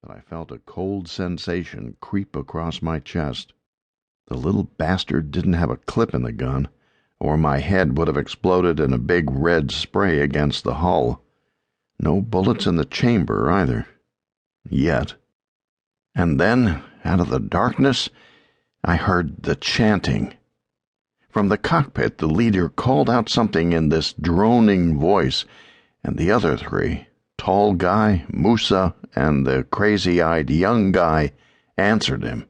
that I felt a cold sensation creep across my chest. The little bastard didn't have a clip in the gun, or my head would have exploded in a big red spray against the hull. No bullets in the chamber either. Yet. And then, out of the darkness, I heard the chanting. From the cockpit, the leader called out something in this droning voice, and the other three, tall guy, Musa, and the crazy-eyed young guy, answered him.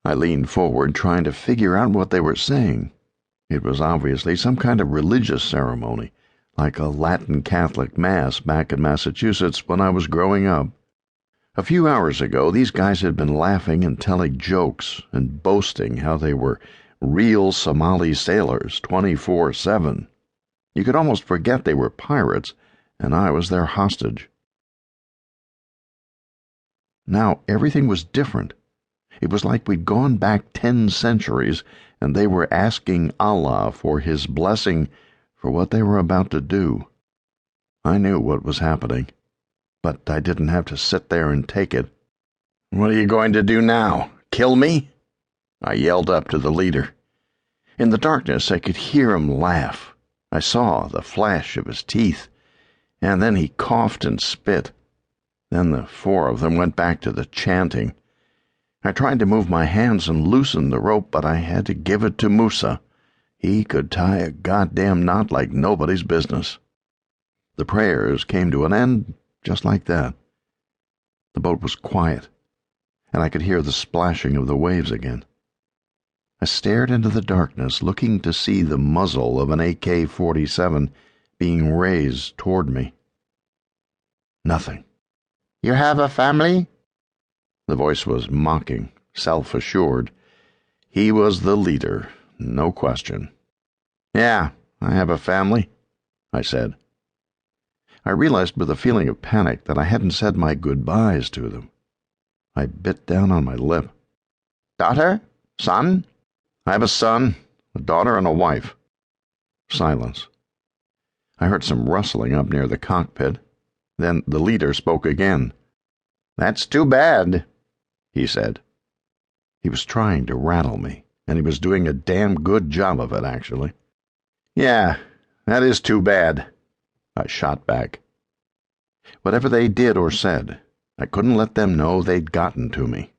I leaned forward, trying to figure out what they were saying. It was obviously some kind of religious ceremony, like a Latin Catholic Mass back in Massachusetts when I was growing up. A few hours ago, these guys had been laughing and telling jokes and boasting how they were real Somali sailors 24/7. You could almost forget they were pirates, and I was their hostage. Now everything was different. It was like we'd gone back 10 centuries, and they were asking Allah for his blessing for what they were about to do. I knew what was happening, but I didn't have to sit there and take it. "What are you going to do now? Kill me?" I yelled up to the leader. In the darkness, I could hear him laugh. I saw the flash of his teeth, and then he coughed and spit. Then the 4 of them went back to the chanting. I tried to move my hands and loosen the rope, but I had to give it to Musa. He could tie a goddamn knot like nobody's business. The prayers came to an end just like that. The boat was quiet, and I could hear the splashing of the waves again. I stared into the darkness, looking to see the muzzle of an AK-47 being raised toward me. Nothing. "You have a family?" The voice was mocking, self-assured. He was the leader, no question. "Yeah, I have a family," I said. I realized with a feeling of panic that I hadn't said my goodbyes to them. I bit down on my lip. "Daughter? Son?" "I have a son, a daughter, and a wife." Silence. I heard some rustling up near the cockpit. Then the leader spoke again. "That's too bad," he said. He was trying to rattle me, and he was doing a damn good job of it, actually. "Yeah, that is too bad," I shot back. Whatever they did or said, I couldn't let them know they'd gotten to me.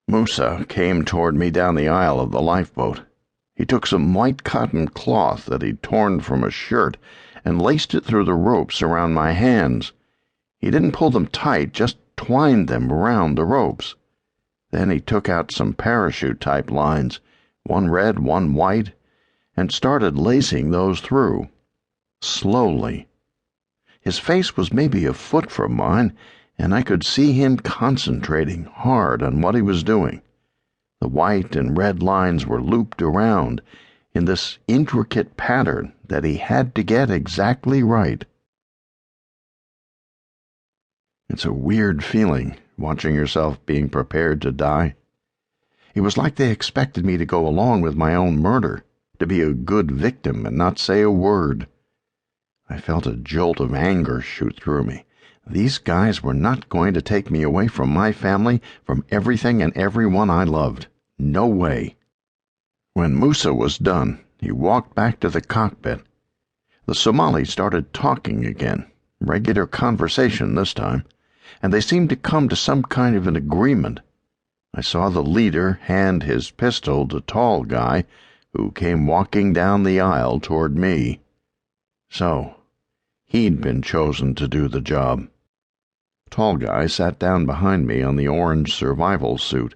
Musa came toward me down the aisle of the lifeboat. He took some white cotton cloth that he'd torn from a shirt and laced it through the ropes around my hands. He didn't pull them tight, just twined them around the ropes. Then he took out some parachute-type lines, one red, one white, and started lacing those through. Slowly. His face was maybe a foot from mine, and I could see him concentrating hard on what he was doing. The white and red lines were looped around in this intricate pattern that he had to get exactly right. It's a weird feeling, watching yourself being prepared to die. It was like they expected me to go along with my own murder, to be a good victim and not say a word. I felt a jolt of anger shoot through me. These guys were not going to take me away from my family, from everything and everyone I loved. No way. When Musa was done, he walked back to the cockpit. The Somali started talking again, regular conversation this time, and they seemed to come to some kind of an agreement. I saw the leader hand his pistol to tall guy, who came walking down the aisle toward me. So, he'd been chosen to do the job. Tall guy sat down behind me on the orange survival suit.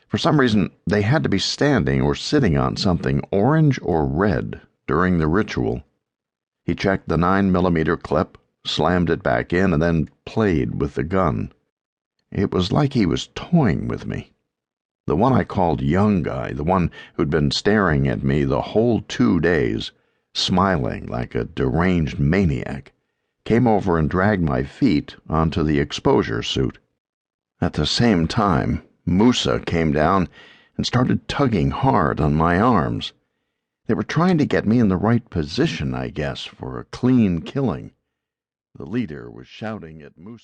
For some reason, they had to be standing or sitting on something orange or red during the ritual. He checked the 9mm clip, slammed it back in, and then played with the gun. It was like he was toying with me. The one I called young guy, the one who'd been staring at me the whole 2 days, smiling like a deranged maniac, came over and dragged my feet onto the exposure suit. At the same time, Musa came down and started tugging hard on my arms. They were trying to get me in the right position, I guess, for a clean killing. The leader was shouting at Musa.